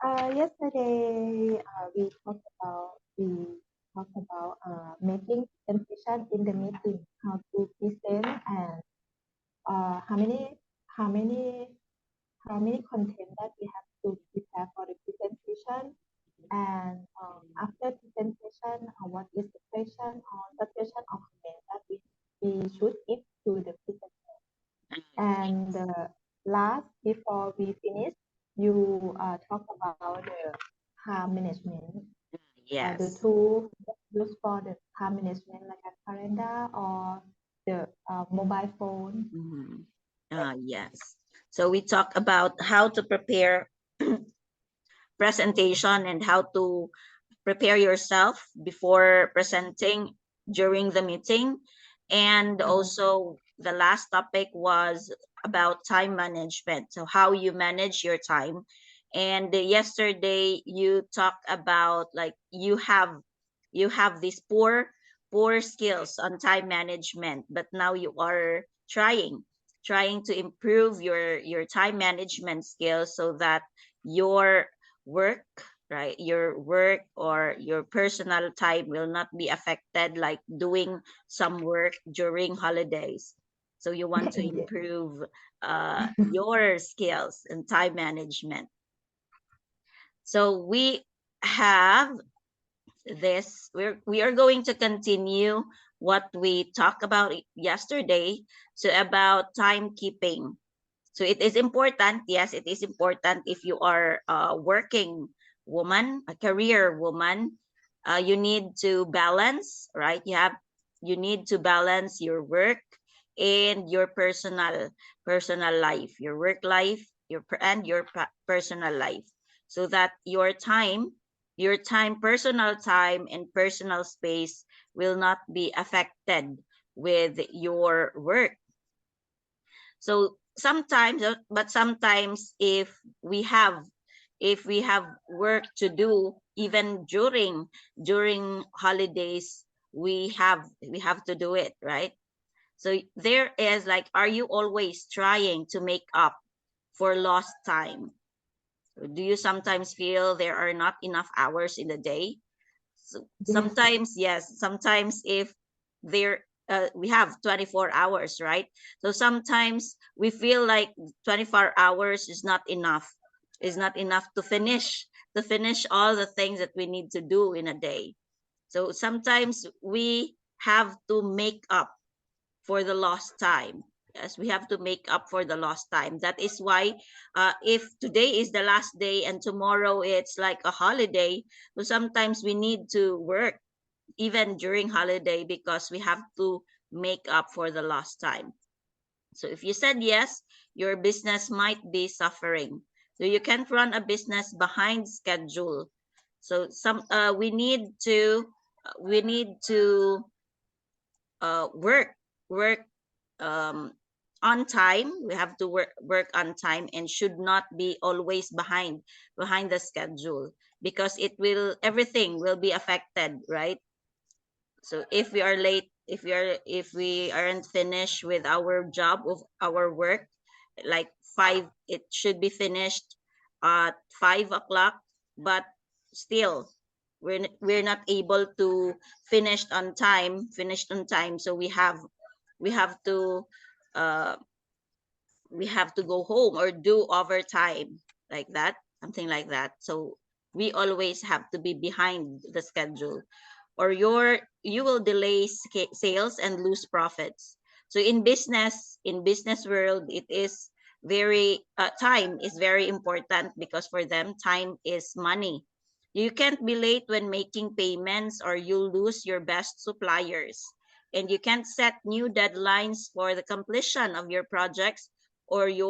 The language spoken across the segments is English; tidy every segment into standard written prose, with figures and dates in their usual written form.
Yesterday we talked about making presentation in the meeting, how to present and how many how many how many content that we have to prepare for the presentation, and after presentation, what is the question or suggestion of comment that we should give to the presenter. And last, before we finish, you talk about the time management, the Yes. tool used for the time management, like a calendar or the mobile phone. Yes. So we talk about how to prepare presentation and how to prepare yourself before presenting during the meeting. And also the last topic was about time management. So how you manage your time. And yesterday you talked about like you have these poor skills on time management, but now you are trying to improve your time management skills so that your work, right, your work or your personal time will not be affected, like doing some work during holidays. So you want to Yes. improve your skills in time management. So we have this, we are going to continue what we talked about yesterday, so about timekeeping. So it is important, yes, it is important if you are a working woman, a career woman. You need to balance, right? You need to balance your work and your personal life, your work life, and your personal life, so that your time, personal time and personal space will not be affected with your work. So sometimes, but sometimes if we have work to do, even during holidays, we have to do it, right? So there is like, are you always trying to make up for lost time? Do you sometimes feel there are not enough hours in the day? So Yes. sometimes, yes, sometimes if there we have 24 hours, right? So sometimes we feel like 24 hours is not enough to finish all the things that we need to do in a day. So sometimes we have to make up for the lost time. Yes, we have to make up for the lost time. That is why, if today is the last day and tomorrow it's like a holiday, so sometimes we need to work even during holiday because we have to make up for the lost time. So if you said yes, your business might be suffering. So you can't run a business behind schedule. So we need to work um, on time. We have to work on time and should not be always behind the schedule, because everything will be affected, right? So if we are late, if we aren't finished with our job, of our work, like five, it should be finished at 5 o'clock, but still we're not able to finish on time. So we have to uh we have to go home or do overtime, like that, something like that. So we always have to be behind the schedule, or you will delay sales and lose profits. So in business world, it is very time is very important, because for them time is money. You can't be late when making payments, or you'll lose your best suppliers. And you can't set new deadlines for the completion of your projects, or you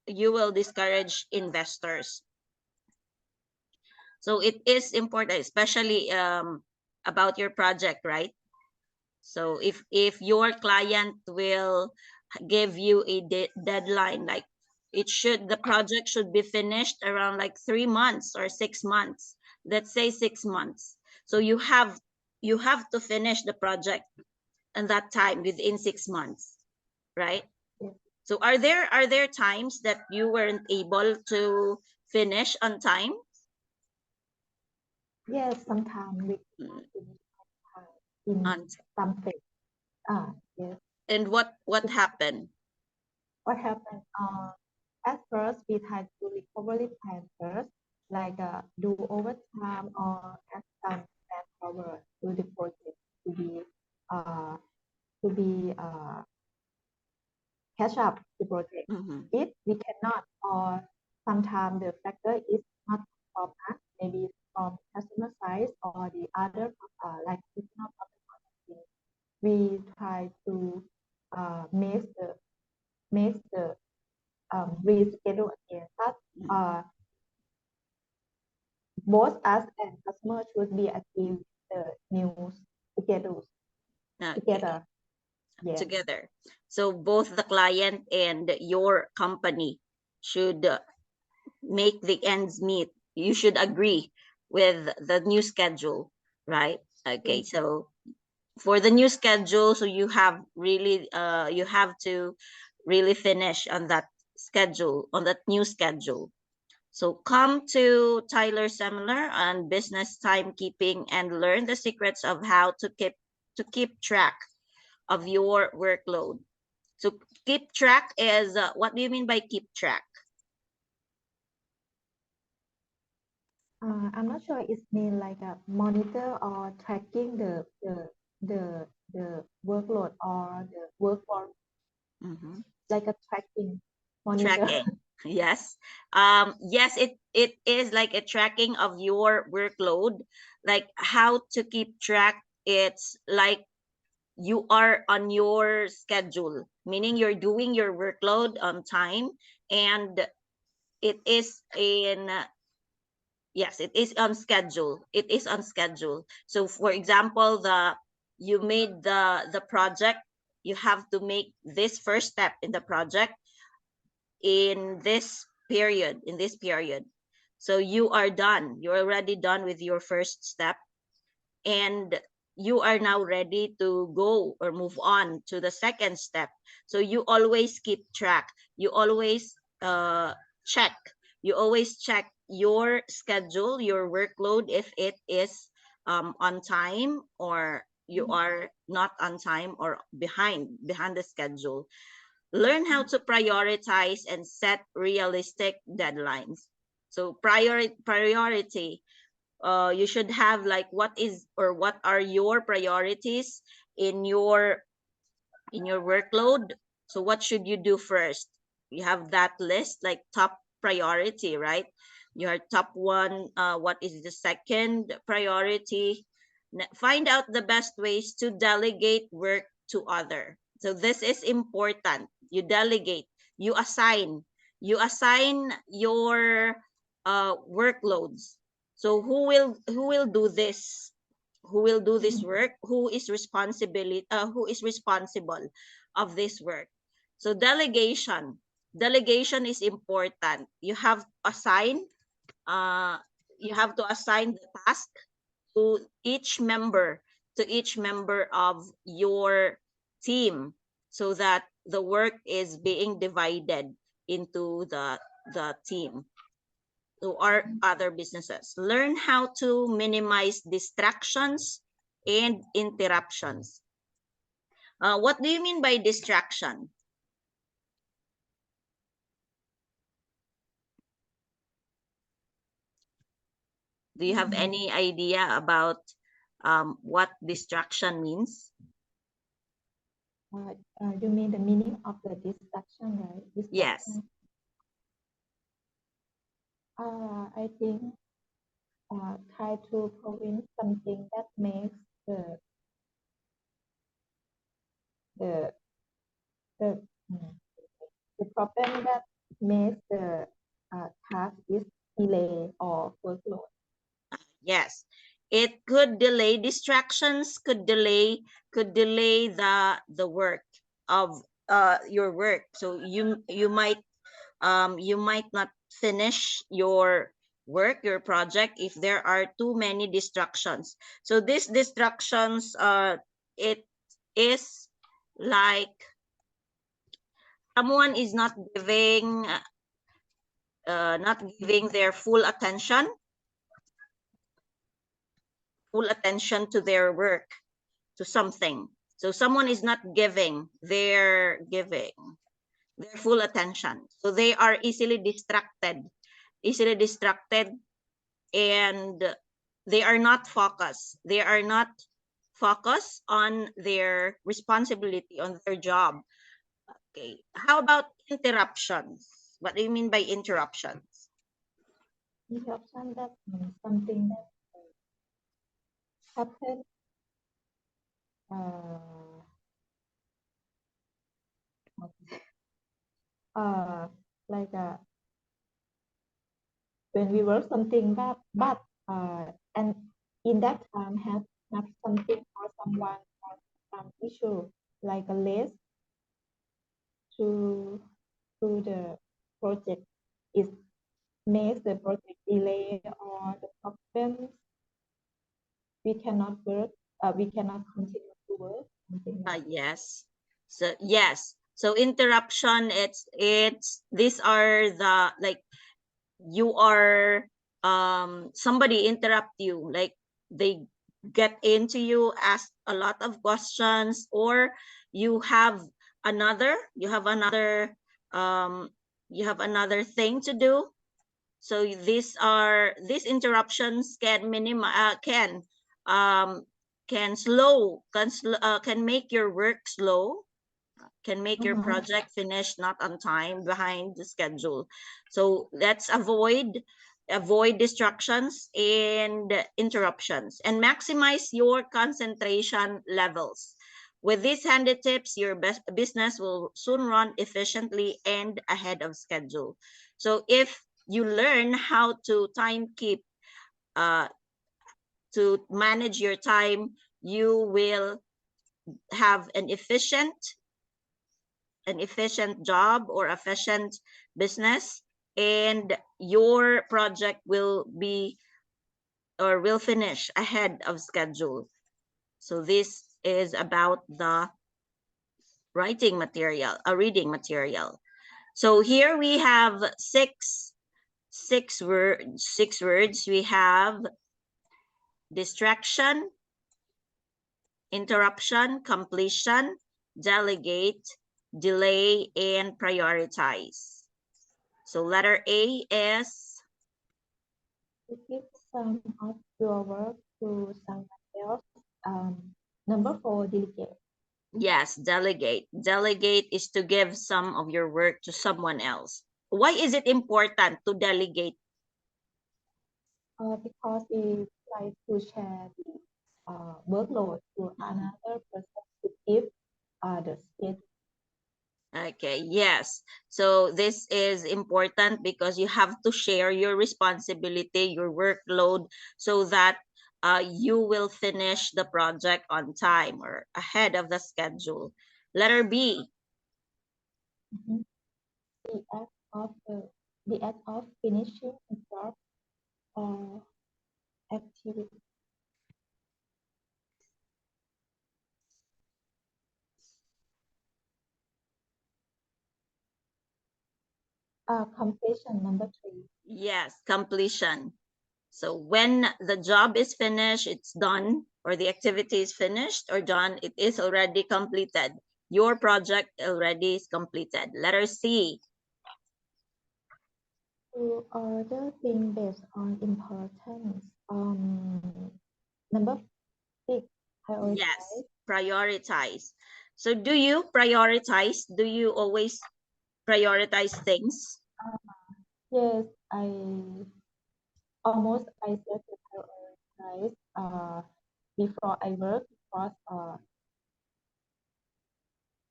will discourage investors. So it is important, especially about your project, right? So if your client will give you a deadline, like the project should be finished around like 3 months or 6 months. Let's say 6 months. So you have to finish the project in that time, within 6 months, right? Yes. So are there times that you weren't able to finish on time? Yes, sometimes we Mm, finish on time in on some phase. Yes. and what happened? What happened? At first, we try to recover the time first, like do overtime or add some manpower to the project to be uh, to be catch up the project. Mm-hmm. If we cannot, or sometimes the factor is not from us, maybe from customer side or the other, like it's not from the marketing. We try to make the reschedule again. But uh, both us and customer should be achieve the new schedules Okay, together. Yes. together. So both the client and your company should make the ends meet. You should agree with the new schedule, right? Okay, Yes. so for the new schedule, so you have to really finish on that schedule, on that new schedule. So come to Tyler's seminar on business timekeeping and learn the secrets of how to keep track of your workload. So keep track is what do you mean by keep track? I'm not sure it's mean like a monitor or tracking the workload or the workload, Mhm. like a tracking monitor. Tracking. Yes. Yes, it is like a tracking of your workload, like how to keep track. It's like you are on your schedule, meaning you're doing your workload on time, and it is in yes, it is on schedule. It is on schedule. So for example, the you made the project, you have to make this first step in the project in this period. So you are done. You're already done with your first step, and you are now ready to go or move on to the second step. So you always keep track. You always check. You always check your schedule, your workload, if it is on time, or you are not on time or behind the schedule. Learn how to prioritize and set realistic deadlines. So priority, you should have like what are your priorities in your workload. So what should you do first? You have that list, like top priority, right? Your top one, what is the second priority? Find out the best ways to delegate work to other. So this is important. You delegate, you assign, your workloads. So who will do this? Who will do this work? Who is responsible of this work? So delegation is important. Uh you have to assign the task to each member of your team, so that the work is being divided into the team. To our other businesses, learn how to minimize distractions and interruptions. What do you mean by distraction? Do you have Mm. any idea about what distraction means? You mean the meaning of the distraction, right? Yes. Distraction. I think try to prevent something that makes the the mm, the problem that makes the task is delay or workload. Yes, it could delay. Distractions could delay the work of your work. So you might not finish your work, your project, if there are too many distractions. So these distractions, it is like someone is not giving not giving their full attention to their work, to something. So someone is not giving their full attention. So they are easily distracted, and they are not focused. They are not focused on their responsibility, on their job. Okay. How about interruptions? What do you mean by interruptions? Interruption, that means something that happened uh, uh, like when we work something bad, and in that time have something or someone or some issue like a less to the project, it makes the project delay or the problems we cannot work, we cannot continue to work, something like Yes. So yes. So interruption, it's these are the, like, you are somebody interrupt you, like they get into you, ask a lot of questions, or you have another um you have another thing to do. So these interruptions um can make your work slow, can make your uh-huh. project finish not on time, behind the schedule. So let's avoid distractions and interruptions, and maximize your concentration levels. With these handy tips, your business will soon run efficiently and ahead of schedule. So if you learn how to time keep, uh, to manage your time, you will have an efficient job or efficient business, and your project will be, or will finish ahead of schedule. So this is about the reading material. So here we have six words. We have distraction, interruption, completion, delegate, delay, and prioritize. So letter A is, To give some of your work to someone else. Number 4, delegate. yes, delegate. Delegate is to give some of your work to someone else. Why is it important to delegate? Because we try to share the workload to another person to give the schedule. Okay, yes. So this is important because you have to share your responsibility, your workload, so that you will finish the project on time or ahead of the schedule. Letter B. Mhm. The act of the act of finishing a job or activity. Completion, number 3. Yes, completion. So when the job is finished, it's done, or the activity is finished or done, it is already completed. Your project already is completed. Letter C. To order things based on importance. Number 6, Yes, prioritize. prioritize. So do you prioritize? Do you always prioritize things? Yes, I set to prioritize before I work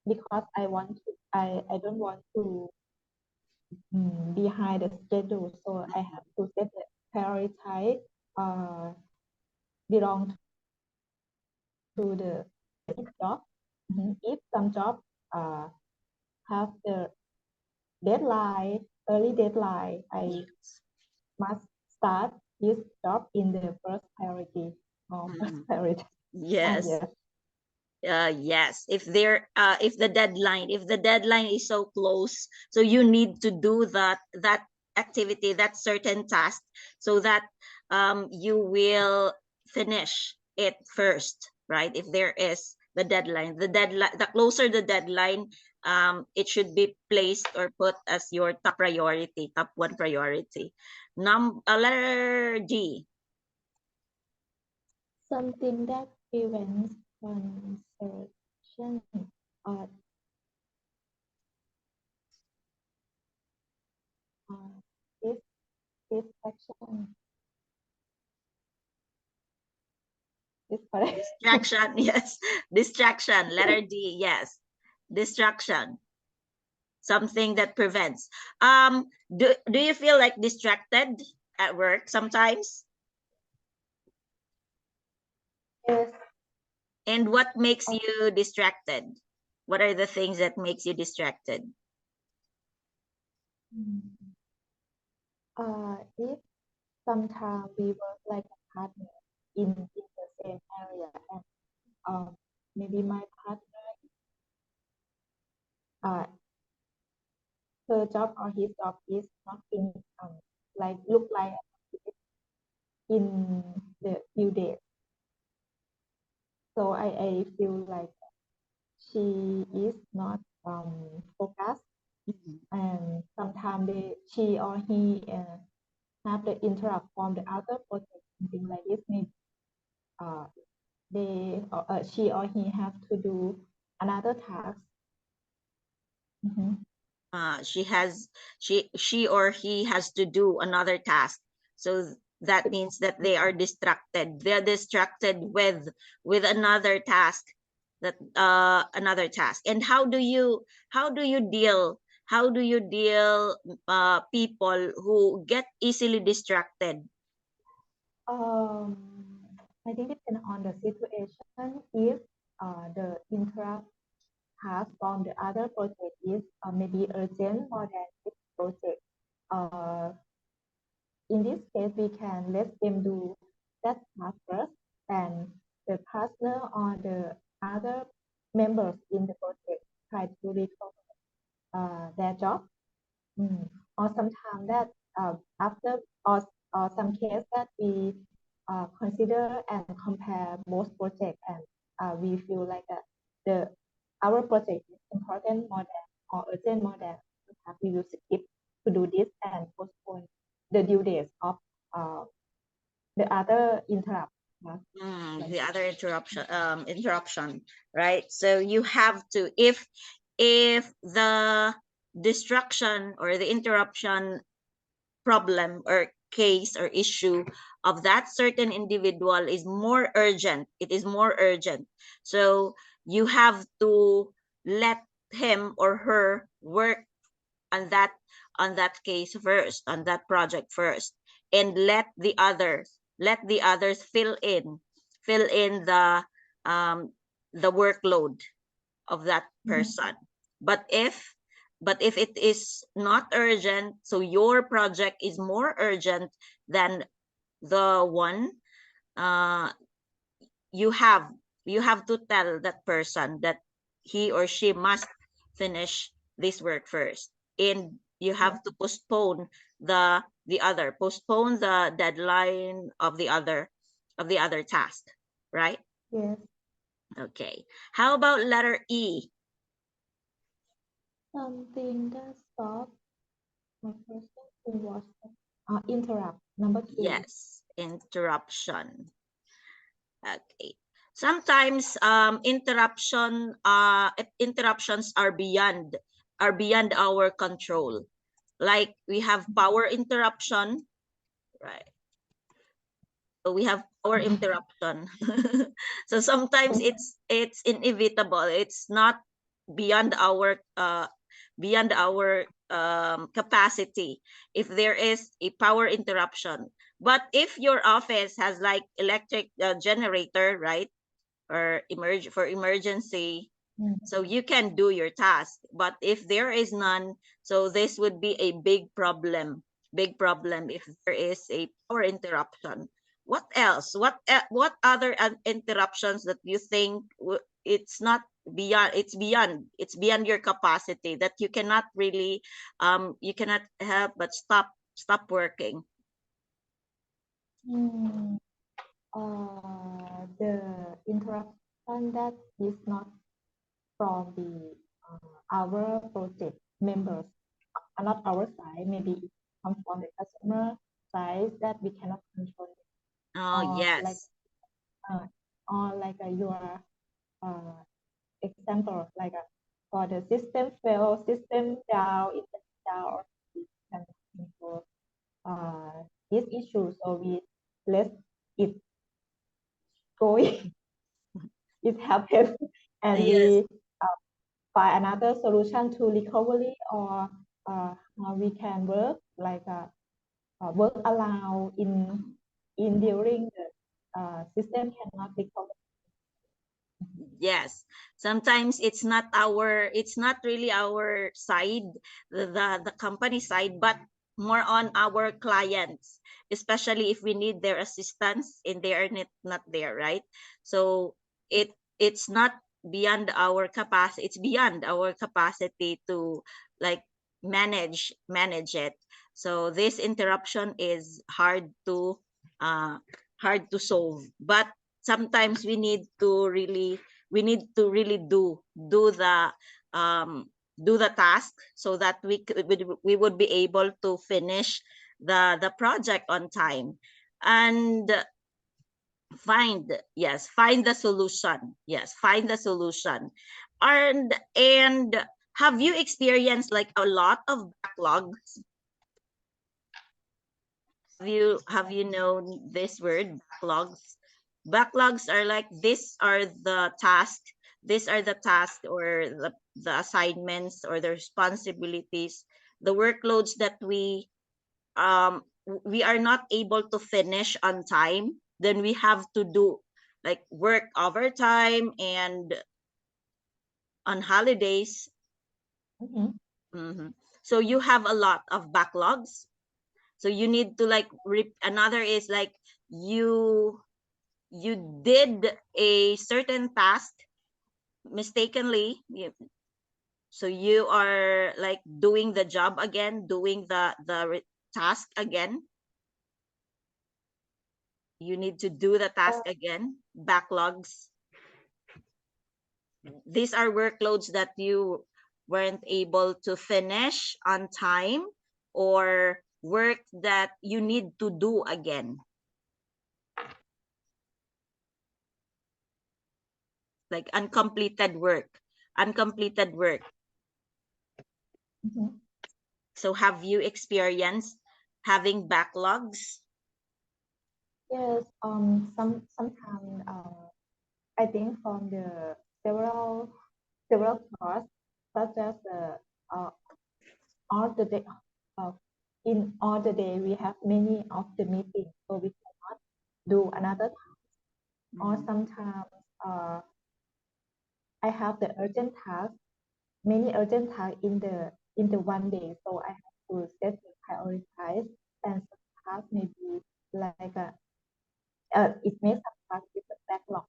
because I don't want to behind the schedule, so I have to set the prioritize uh, belong to the job. If some job uh, have the early deadline, I Yes. must start this job in the first priority or first Mhm. priority. Yes. Yes. Yes, if the deadline is so close, so you need to do that activity, that certain task, so that you will finish it first, right? If there is the deadline, the closer the deadline, it should be placed or put as your top priority, top one priority. Letter G. Something that prevents concentration or dis distraction. Is correct. Distraction. Yes, distraction. Letter D. Yes, distraction. Something that prevents. Do you feel like distracted at work sometimes? Yes. And what makes you distracted? What are the things that makes you distracted? If sometimes we work like a partner in the same area, and maybe my partner, uh, her job or his job is not in like look like in the few days. So I feel like she is not focused, and sometimes she or he have the interrupt from the other project, something like this. Maybe uh, she or he have to do another task. She or he has to do another task, so that means that they are distracted. They're distracted with another task, that another task. And how do you deal people who get easily distracted? Um, I think it depends on the situation. If the interrupt task from the other project is maybe urgent more than this project, uh, in this case, we can let them do that task first, and the partner or the other members in the project try to recover their job. Or sometimes that after some case that we consider and compare most projects, and we feel like the our project is important more than or urgent more than, we will skip to do this and postpone the due dates of uh, the other interrupt. The other interruption, right? So you have to, if the distraction or the interruption problem or case or issue of that certain individual is more urgent, it is more urgent, so you have to let him or her work on that case first, on that project first, and let the others fill in the workload of that person. But if it is not urgent, so your project is more urgent than the one, uh, you have you have to tell that person that he or she must finish this work first, and you have to postpone the deadline of the other task, right? Yes. Okay, how about letter E? Something that stops my person to watch interrupt. Number two. Yes, interruption. Okay. Sometimes interruptions are beyond our control. Like we have power interruption, right? So we have power interruption. So sometimes it's inevitable. It's not beyond our capacity if there is a power interruption. But if your office has like electric generator, right, or for emergency, so you can do your task. But if there is none, so this would be a big problem if there is a power interruption. What else? What other interruptions that you think it's not beyond, it's beyond your capacity, that you cannot really you cannot help but stop working? The interruption that is not from the our project members, not our side. Maybe it comes from the customer side that we cannot control. Oh, Or yes. Your example, for the system fail, system down, internet down, or we can control this issue. So we let it going. It happens, and Yes. we find another solution to recovery, or we can work work around in during the system cannot recover. Yes, sometimes it's not really our side, the company side, but more on our clients, especially if we need their assistance and they are not there, right? So it's not beyond our capacity, it's beyond our capacity to like manage it. So this interruption is uh hard to solve, but sometimes we need to really do the task so that we would be able to finish the project on time and find the solution. Yes, find the solution. And have you experienced like a lot of backlogs? Have you known this word, backlogs? Backlogs are like these are the tasks or the assignments or the responsibilities, the workloads that we are not able to finish on time, then we have to do like work overtime and on holidays. Mm-hmm. Mhm. So you have a lot of backlogs, so you need to like another is like you you did a certain task mistakenly, so you are like doing the job again, doing the task again. You need to do the task again. Backlogs, these are workloads that you weren't able to finish on time, or work that you need to do again, like uncompleted work. Mm-hmm. So have you experienced having backlogs? Yes, sometimes I think from the several tasks, such as uh, all the day, uh, in all the day we have many of the meetings, so we cannot do another task. Or Mhm. sometimes I have the urgent task, many urgent tasks in the one day, so I have to set the prioritize, and some tasks maybe it may some tasks with the backlog.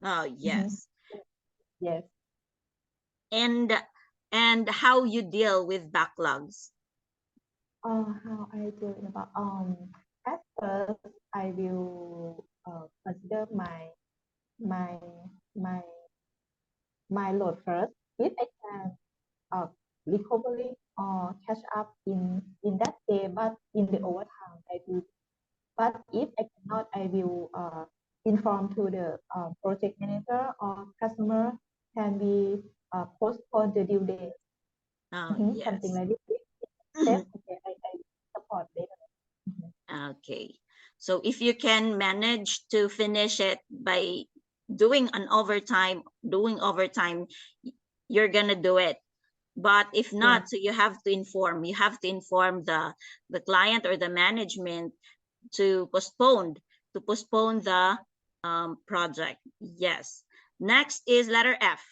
Oh, Mm-hmm. yes. Yes. And how you deal with backlogs? How I do it about at first I will consider my my my load first. If I can uh, recovery or catch up in that day, but in the overtime I do. But if I cannot, I will inform to the project manager or customer, can be postpone the due date. Oh, Something yes. like this. Step, okay, I support later. Mhm. Okay. So if you can manage to finish it by doing overtime, you're gonna do it. But if Yes. not, so you have to inform the client or the management to postpone the project. Yes. Next is letter F.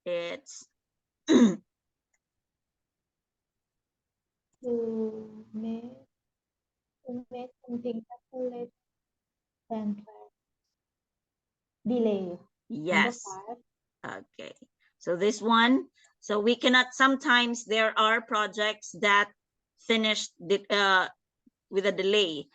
It's To make something happen later than planned. Delay. Number yes. 5. Okay. So this one, so we cannot, sometimes there are projects that finished with a delay,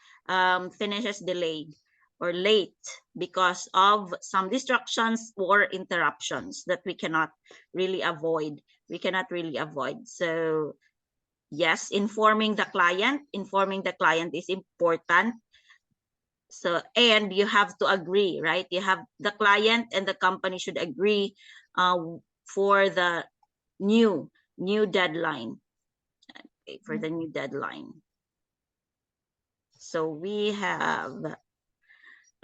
finishes delayed or late because of some distractions or interruptions that we cannot really avoid. We cannot really avoid. So yes, informing the client is important. So, and you have to agree, right? You have the client and the company should agree uh, for the new deadline, okay, for the new deadline. So we have,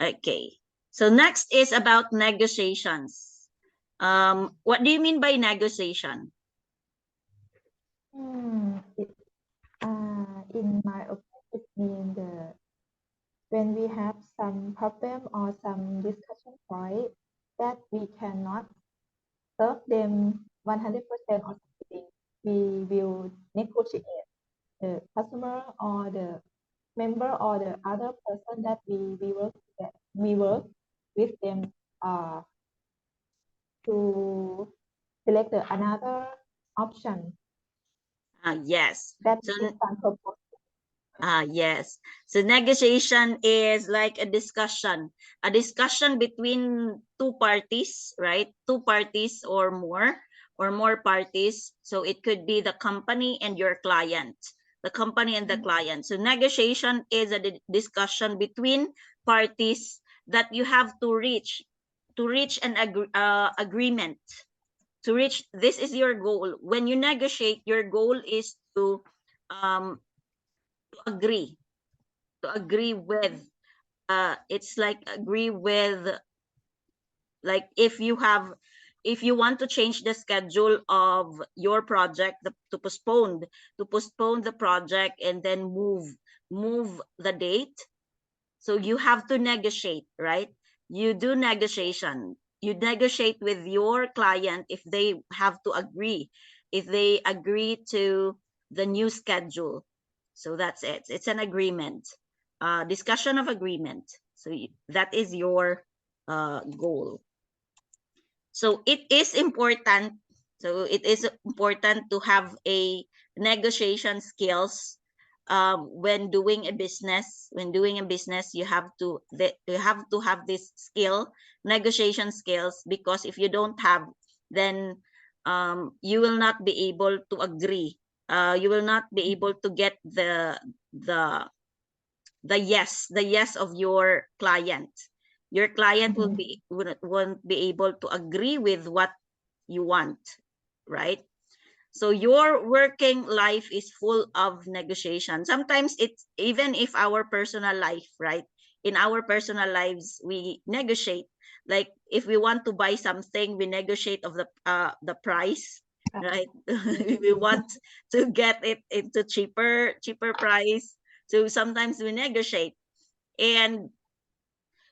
okay. So next is about negotiations. What do you mean by negotiation? It, in my opinion, it means when we have some problem or some discussion point that we cannot serve them 100% or something, we will negotiate the customer or the member or the other person that we work with them to select another option Yes. that So is some purpose. yes. So negotiation is like a discussion between two parties, right? Two parties or more parties. So it could be the company and your client, the company and the client. So negotiation is a discussion between parties that you have to reach an agreement. To reach, this is your goal. When you negotiate, your goal is um, agree to agree with it's like agree with, like if you want to change the schedule of your project, to postpone the project and then move the date. So you have to negotiate, right? You do negotiation. You negotiate with your client if they have to agree, if they agree to the new schedule. So that's it. It's an agreement, discussion of agreement. So that is your goal. So it is important. So it is important to have a negotiation skills when doing a business. When doing a business, you have to have this skill, negotiation skills, because if you don't have, then you will not be able to agree. You will not be able to get the the yes of your client. Your client will Mhm. be won't be able to agree with what you want, right? So your working life is full of negotiation. Sometimes it's even if our personal life, right? In our personal lives, we negotiate. Like if we want to buy something, we negotiate of the price, right? Yes. We want to get it into cheaper price. So sometimes we negotiate, and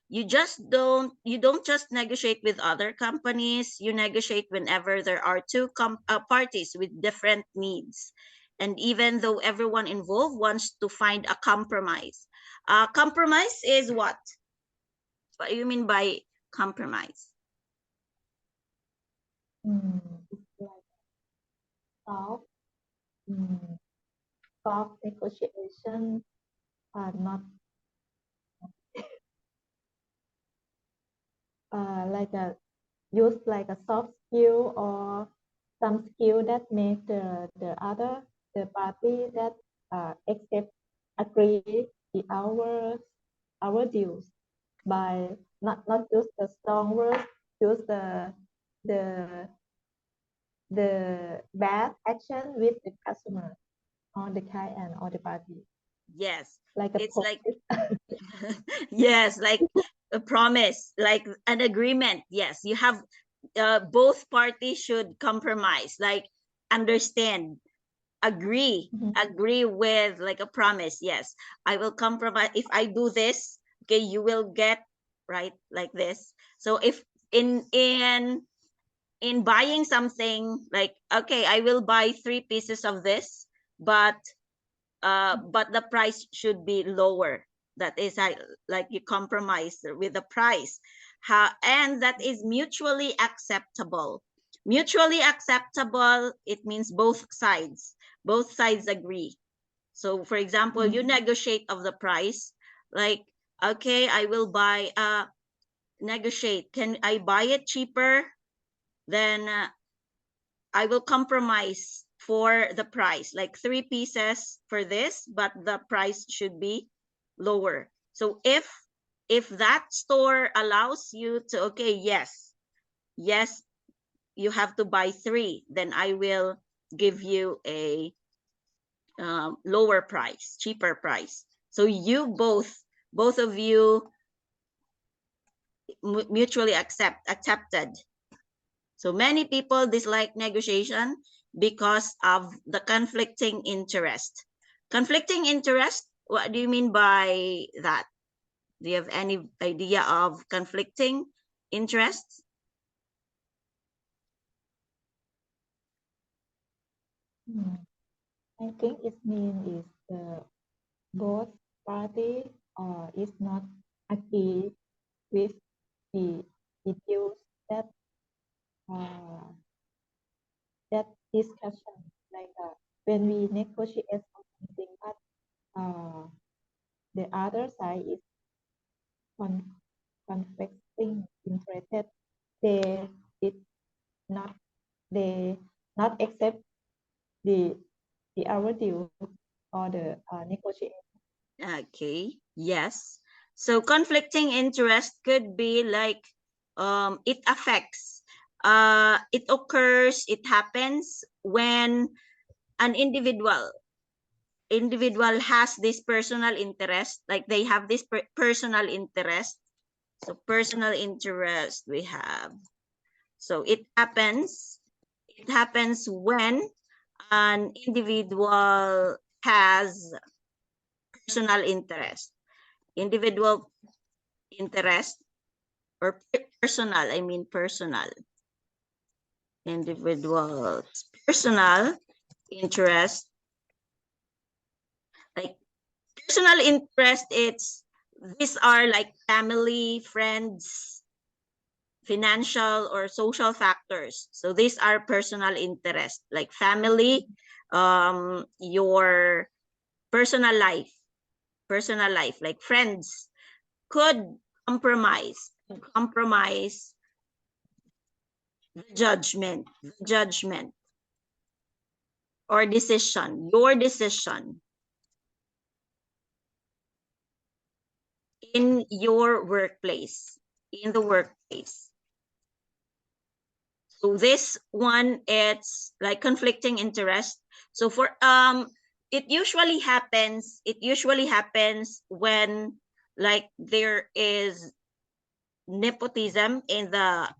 you don't just negotiate with other companies. You negotiate whenever there are two parties with different needs, and even though everyone involved wants to find a compromise. Compromise is what do you mean by compromise? It's like soft, mm, soft negotiation, not like a use like a soft skill or some skill that make the party that accept agree our deals by not use the strong words, use the the bad action with the customer or the client or the party, Yes, like a it's like promise. yes, like a promise, like an agreement. Yes, you have both parties should compromise, like understand, Mhm. agree with like a promise. Yes, I will compromise if I do this. Okay, you will get, right, like this. So if in buying something, like okay, I will buy 3 pieces of this, but the price should be lower. That is like you compromise with the price. And that is mutually acceptable. Mutually acceptable, it means both sides agree. So for example, you negotiate of the price, like, okay, I will buy, negotiate, can I buy it cheaper? Then I will compromise for the price, like 3 pieces for this, but the price should be lower. So if that store allows you to, okay, yes, you have to buy 3, then I will give you a lower price, cheaper price. So you both of you mutually accepted. So many people dislike negotiation because of the conflicting interest. Conflicting interest, what do you mean by that? Do you have any idea of conflicting interests? I think it means is the both party is not agree with the issues that uh, that discussion like when we negotiate something but uh, the other side is con- conflicting interested they did not they not accept the our deal or the negotiation. Okay, yes. So conflicting interest could be like, it affects, it occurs, it happens when an individual has this personal interest, like they have this personal interest. So personal interest we have. So it happens when an individual has personal interest. Individual interest, or personal, I mean personal. Individual's personal interest, like personal interest, these are like family, friends, financial or social factors. So these are personal interest, like family, your personal life, like friends could compromise the judgment or decision, your decision in your workplace, in the workplace. So this one, it's like conflicting interest. So it usually happens when, like, there is nepotism in the,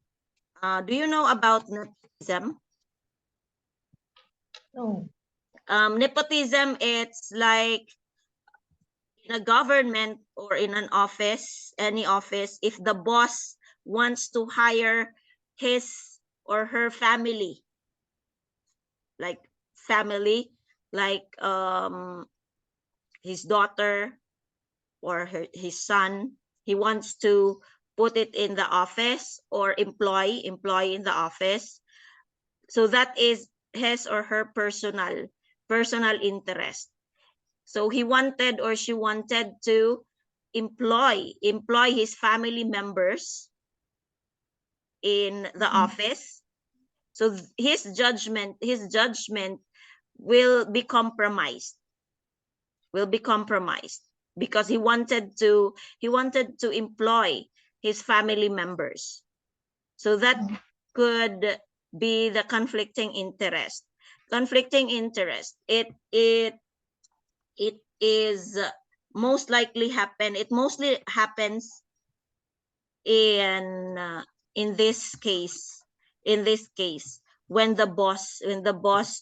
do you know about nepotism? No. Nepotism, it's like in a government or in an office, any office, if the boss wants to hire his or her like family, like his daughter or his son, he wants to put it in the office, or employ in the office. So that is his or her personal interest. So he wanted, or she wanted to employ his family members in the office. So his judgment will be compromised because he wanted to employ his family members. So that could be the conflicting interest. It is mostly happens in in this case in this case when the boss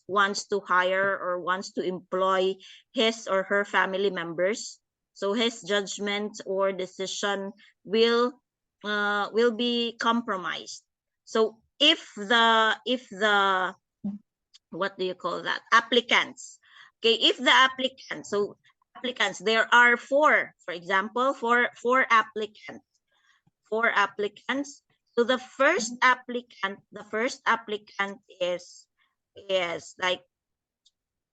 wants to hire or wants to employ his or her family members. So his judgment or decision will be compromised. So if the what do you call that, applicants, okay, if the applicants, there are four, for example, four applicants. So the first applicant is like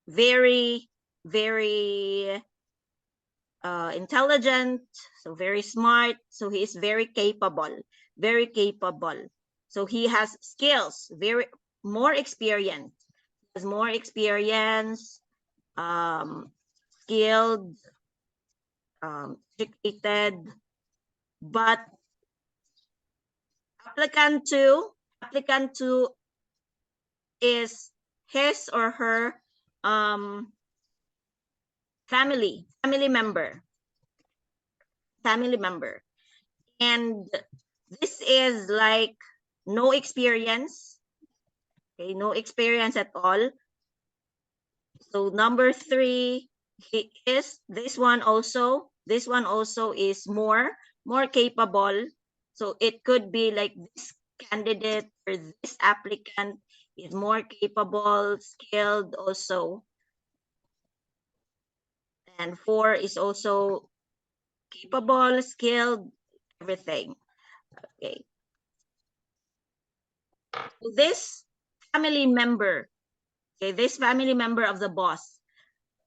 very very intelligent, so very smart. So he is very capable, very capable. So he has skills, very more experience, has more experience, skilled, educated, but applicant two is his or her um, family member, and this is like no experience, okay, no experience at all. So number three, he is this one also is more capable. So it could be like this candidate or this applicant is more capable, skilled also. And four is also capable, skilled, everything. Okay. So this family member, okay, this family member of the boss,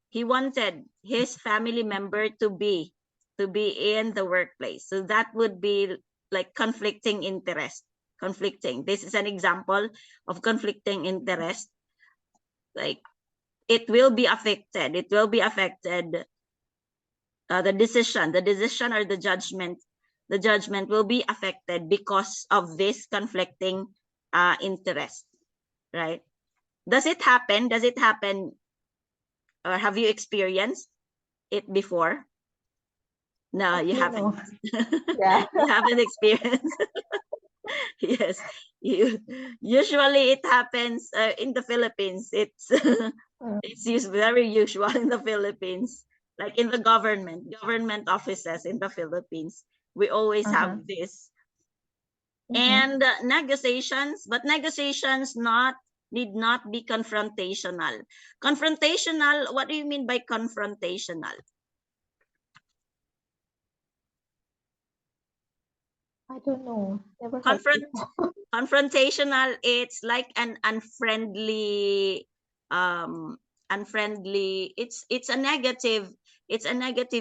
he wanted his family member to be in the workplace. So that would be like conflicting interest. Conflicting. This is an example of conflicting interest. Like it will be affected. It will be affected. The decision or the judgment will be affected because of this conflicting interest, right? Does it happen? Does it happen? Or have you experienced it before? No, you Actually, haven't. no. Yeah. You haven't experienced. Yes, you usually it happens in the Philippines. It's Mm, it's very usual in the Philippines, like in the government offices in the Philippines. We always uh-huh. have this. Mm-hmm. And negotiations, but negotiations not need not be confrontational. Confrontational, what do you mean by confrontational? I don't know. Never heard Confront before. Confrontational, it's like an unfriendly, um it's a negative,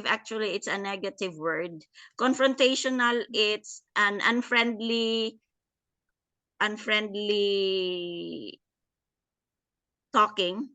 actually it's a negative word. Confrontational, it's an unfriendly talking,